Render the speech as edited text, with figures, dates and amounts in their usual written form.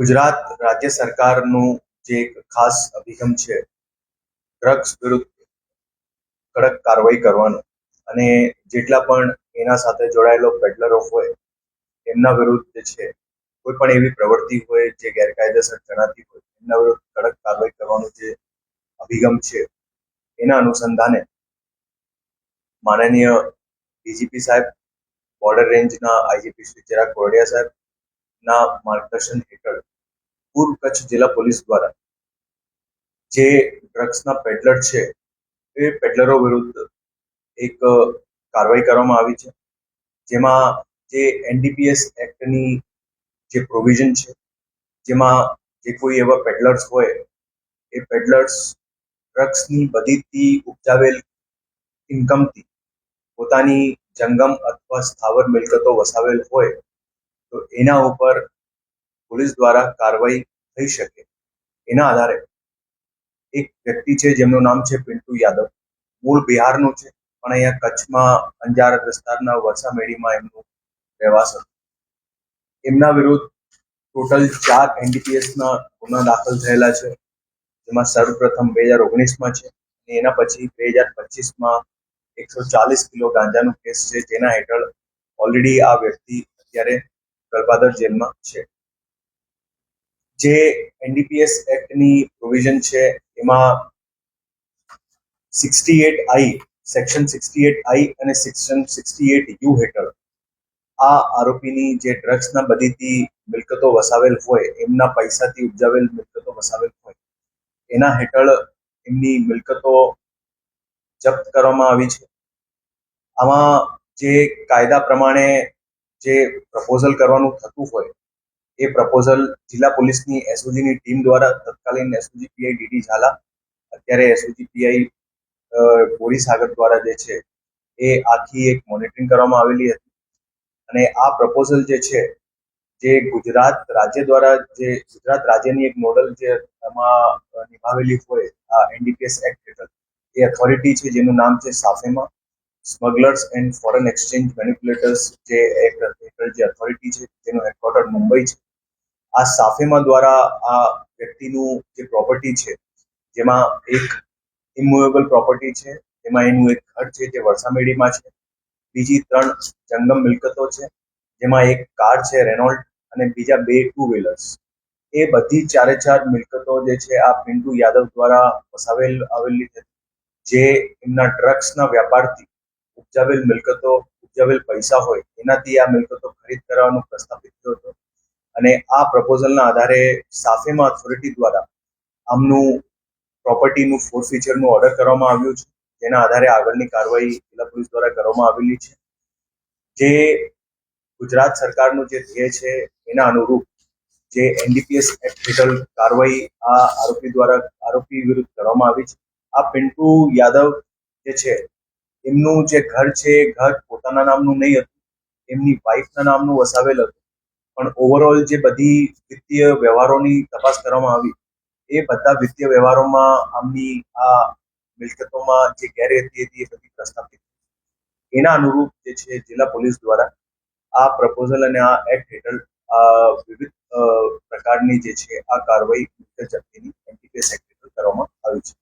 ગુજરાત રાજ્ય સરકારનું જે એક ખાસ અભિગમ છે ડ્રગ્સ વિરુદ્ધ કડક કાર્યવાહી કરવાનો અને જેટલા પણ એના સાથે જોડાયેલો પેડલરો હોય એમના વિરુદ્ધ જે છે કોઈ પણ એવી પ્રવૃત્તિ હોય જે ગેરકાયદેસર જણાતી હોય એમના વિરુદ્ધ કડક કાર્યવાહી કરવાનો જે અભિગમ છે એના અનુસંધાને માનનીય ડીજીપી સાહેબ, બોર્ડર રેન્જના આઈજીપી શ્રી ચિરાગ કોરડિયા સાહેબના માર્ગદર્શન હેઠળ પૂર્વ કચ્છ જિલ્લા પોલીસ દ્વારા જે ડ્રગ્સના પેડલર છે એ પેડલરો વિરુદ્ધ એક કાર્યવાહી કરવામાં આવી છે, જેમાં જે એનડીપીએસ એક્ટની જે પ્રોવિઝન છે, જેમાં જે કોઈ એવા પેડલર્સ હોય એ પેડલર્સ ડ્રગ્સની બધીથી ઉપજાવેલ ઇન્કમથી પોતાની જંગમ અથવા સ્થાવર મિલકતો વસાવેલ હોય તો એના ઉપર પોલીસ દ્વારા કાર્યવાહી થઈ શકે. એના આધારે એક વ્યક્તિ છે જેમનું નામ છે પિન્ટુ યાદવ, મૂળ બિહારનું છે પણ અહીંયા કચ્છમાં અંજાર વિસ્તારના વરસામેડીમાં એમનું રહેવાસ હતું. એમના વિરુદ્ધ ટોટલ 4 એનડીપીએસના ગુના દાખલ થયેલા છે, જેમાં સર્વપ્રથમ 2019માં છે અને એના પછી 2025માં 140 કિલો ગાંજાનું કેસ છે, જેના હેઠળ ઓલરેડી આ વ્યક્તિ અત્યારે ગલપાદર જેલમાં છે. જે એનડીપીએસ એક્ટની પ્રોવિઝન છે એમાં 68I સેક્શન 68I અને સેક્શન 68U હેઠળ આ આરોપીની જે ડ્રગ્સના બધીથી મિલકતો વસાવેલ હોય, એમના પૈસાથી ઉપજાવેલ મિલકતો વસાવેલ હોય એના હેઠળ એમની મિલકતો જપ્ત કરવામાં આવી છે. આમાં જે કાયદા પ્રમાણે જે પ્રપોઝલ કરવાનું થતું હોય એ પ્રપોઝલ જિલ્લા પોલીસની એસઓજીની ટીમ દ્વારા તત્કાલીન એસઓજી પીઆઈ ડીડી ઝાલા, અત્યારે એસઓજી પીઆઈ બોરીસાગર દ્વારા જે છે એ આખી એક મોનિટરિંગ કરવામાં આવેલી હતી અને આ પ્રપોઝલ જે છે જે ગુજરાત રાજ્ય દ્વારા જે ગુજરાત રાજ્યની એક નોડલ જે એમાં નિભાવેલી હોય આ એનડીપીએસ એક્ટ હેઠળ એ ઓથોરિટી છે જેનું નામ છે સાફેમા, સ્મગલર્સ એન્ડ ફોરેન એક્સચેન્જ મેનિપ્યુલેટર્સ જે એક્ટ હેઠળ જે ઓથોરિટી છે જેનું હેડક્વાર્ટર મુંબઈ છે. આ સાફેમા દ્વારા આ વ્યક્તિનું જે પ્રોપર્ટી છે જેમાં એક ઇમૂવેબલ પ્રોપર્ટી છે, જેમાં એનું એક ઘર છે જે વરસામેડીમાં છે, બીજી 3 જંગમ મિલકતો છે જેમાં એક કાર છે રેનોલ્ટ અને બીજા 2 ટુ વ્હીલર્સ. એ બધી 4 મિલકતો જે છે આ પિન્ટુ યાદવ દ્વારા વસાવેલ આવેલી છે, જે એમના ડ્રગ્સના વ્યાપારથી ઉપજાવેલ મિલકતો, ઉપજાવેલ પૈસા હોય એનાથી આ મિલકતો ખરીદ કરવાનો પ્રસ્તાવિત થયો હતો અને આ પ્રપોઝલના આધારે સાફેમા ઓથોરિટી દ્વારા આમનું પ્રોપર્ટીનું ફોરફીચરનું ઓર્ડર કરવામાં આવ્યું છે, જેના આધારે આગળની કાર્યવાહી જિલ્લા પોલીસ દ્વારા કરવામાં આવેલી છે. જે ગુજરાત સરકારનું જે ધ્યેય છે એના અનુરૂપ જે એનડીપીએસ એક્ટ હેઠળ કાર્યવાહી આ આરોપી વિરુદ્ધ કરવામાં આવી છે. આ પિન્ટુ યાદવ જે છે એમનું જે ઘર છે એ ઘર પોતાના નામનું નહીં હતું, એમની વાઇફના નામનું વસાવેલ હતું, પણ ઓવરઓલ જે બધી વિત્તીય વ્યવહારોની તપાસ કરવામાં આવી એ બધા વિત્તીય વ્યવહારોમાં આમની આ મિલકતોમાં જે ગેરરીતિ હતી એ બધી પ્રસ્થાપિત. એના અનુરૂપ જે છે જિલ્લા પોલીસ દ્વારા આ પ્રપોઝલ અને આ એક્ટ હેઠળ વિવિધ પ્રકારની જે છે આ કાર્યવાહી જપ્તીની એનડીપીએસ એક્ટ હેઠળ કરવામાં આવી છે.